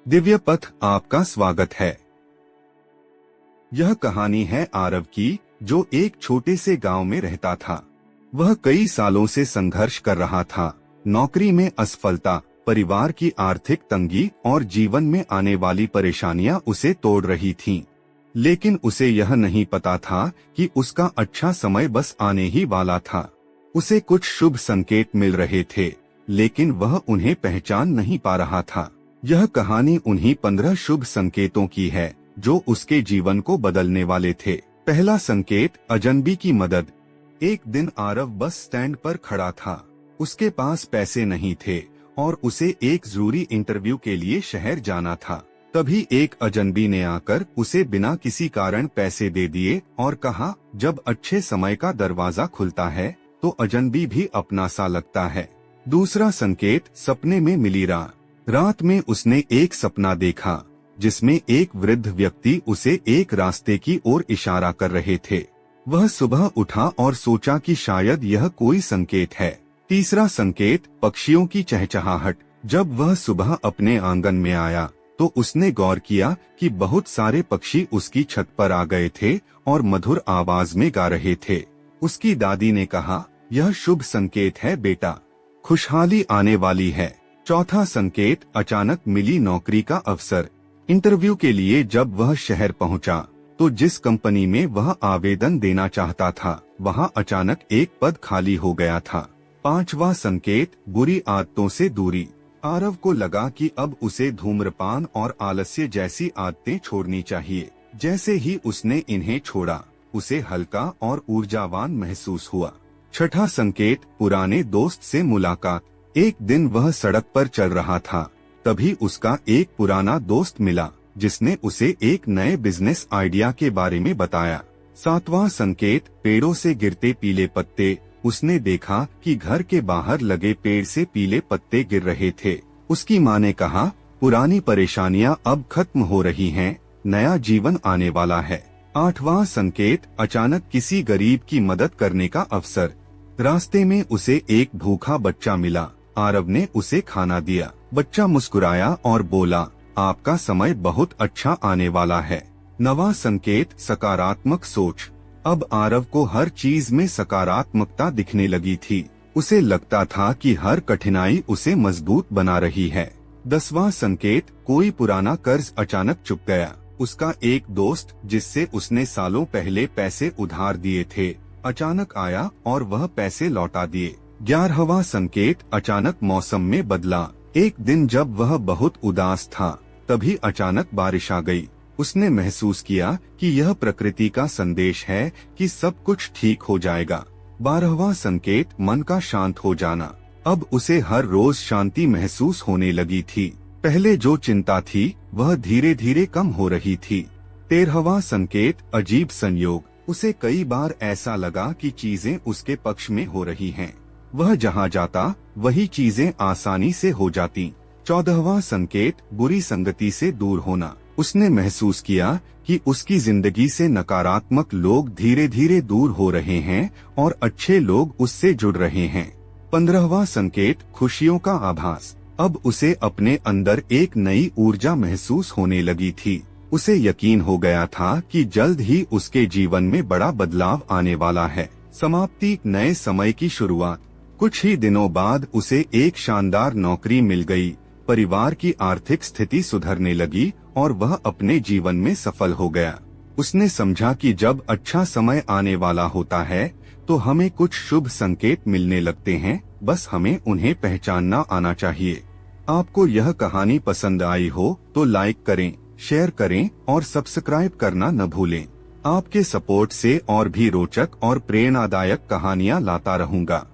दिव्य पथ आपका स्वागत है। यह कहानी है आरव की, जो एक छोटे से गांव में रहता था। वह कई सालों से संघर्ष कर रहा था। नौकरी में असफलता, परिवार की आर्थिक तंगी और जीवन में आने वाली परेशानियां उसे तोड़ रही थीं। लेकिन उसे यह नहीं पता था कि उसका अच्छा समय बस आने ही वाला था। उसे कुछ शुभ संकेत मिल रहे थे, लेकिन वह उन्हें पहचान नहीं पा रहा था। यह कहानी उन्हीं 15 शुभ संकेतों की है जो उसके जीवन को बदलने वाले थे। पहला संकेत, अजनबी की मदद। एक दिन आरव बस स्टैंड पर खड़ा था। उसके पास पैसे नहीं थे और उसे एक जरूरी इंटरव्यू के लिए शहर जाना था। तभी एक अजनबी ने आकर उसे बिना किसी कारण पैसे दे दिए और कहा, जब अच्छे समय का दरवाजा खुलता है तो अजनबी भी अपना सा लगता है। दूसरा संकेत, सपने में मिली रात में उसने एक सपना देखा जिसमें एक वृद्ध व्यक्ति उसे एक रास्ते की ओर इशारा कर रहे थे। वह सुबह उठा और सोचा कि शायद यह कोई संकेत है। तीसरा संकेत, पक्षियों की चहचहाहट। जब वह सुबह अपने आंगन में आया तो उसने गौर किया कि बहुत सारे पक्षी उसकी छत पर आ गए थे और मधुर आवाज में गा रहे थे। उसकी दादी ने कहा, यह शुभ संकेत है बेटा, खुशहाली आने वाली है। चौथा संकेत, अचानक मिली नौकरी का अवसर। इंटरव्यू के लिए जब वह शहर पहुंचा तो जिस कंपनी में वह आवेदन देना चाहता था वहां अचानक एक पद खाली हो गया था। पांचवा संकेत, बुरी आदतों से दूरी। आरव को लगा कि अब उसे धूम्रपान और आलस्य जैसी आदतें छोड़नी चाहिए। जैसे ही उसने इन्हें छोड़ा, उसे हल्का और ऊर्जावान महसूस हुआ। छठा संकेत, पुराने दोस्त से मुलाकात। एक दिन वह सड़क पर चल रहा था, तभी उसका एक पुराना दोस्त मिला जिसने उसे एक नए बिजनेस आइडिया के बारे में बताया। सातवां संकेत, पेड़ों से गिरते पीले पत्ते। उसने देखा कि घर के बाहर लगे पेड़ से पीले पत्ते गिर रहे थे। उसकी माँ ने कहा, पुरानी परेशानियां अब खत्म हो रही हैं, नया जीवन आने वाला है। आठवां संकेत, अचानक किसी गरीब की मदद करने का अवसर। रास्ते में उसे एक भूखा बच्चा मिला। आरव ने उसे खाना दिया। बच्चा मुस्कुराया और बोला, आपका समय बहुत अच्छा आने वाला है। नवा संकेत, सकारात्मक सोच। अब आरव को हर चीज में सकारात्मकता दिखने लगी थी। उसे लगता था कि हर कठिनाई उसे मजबूत बना रही है। 10वां संकेत, कोई पुराना कर्ज अचानक चुक गया। उसका एक दोस्त जिससे उसने सालों पहले पैसे उधार दिए थे, अचानक आया और वह पैसे लौटा दिए। 11वां संकेत, अचानक मौसम में बदला। एक दिन जब वह बहुत उदास था, तभी अचानक बारिश आ गई। उसने महसूस किया कि यह प्रकृति का संदेश है कि सब कुछ ठीक हो जाएगा। 12वां संकेत, मन का शांत हो जाना। अब उसे हर रोज शांति महसूस होने लगी थी। पहले जो चिंता थी वह धीरे धीरे कम हो रही थी। 13वां संकेत, अजीब संयोग। उसे कई बार ऐसा लगा कि चीजें उसके पक्ष में हो रही हैं। वह जहाँ जाता वही चीजें आसानी से हो जाती। 14वां संकेत, बुरी संगति से दूर होना। उसने महसूस किया कि उसकी जिंदगी से नकारात्मक लोग धीरे धीरे दूर हो रहे हैं और अच्छे लोग उससे जुड़ रहे हैं। 15वां संकेत, खुशियों का आभास। अब उसे अपने अंदर एक नई ऊर्जा महसूस होने लगी थी। उसे यकीन हो गया था कि जल्द ही उसके जीवन में बड़ा बदलाव आने वाला है। समाप्ति, नए समय की शुरुआत। कुछ ही दिनों बाद उसे एक शानदार नौकरी मिल गई। परिवार की आर्थिक स्थिति सुधरने लगी और वह अपने जीवन में सफल हो गया। उसने समझा कि जब अच्छा समय आने वाला होता है तो हमें कुछ शुभ संकेत मिलने लगते हैं, बस हमें उन्हें पहचानना आना चाहिए। आपको यह कहानी पसंद आई हो तो लाइक करें, शेयर करें और सब्सक्राइब करना न भूलें। आपके सपोर्ट से और भी रोचक और प्रेरणादायक कहानियाँ लाता रहूँगा।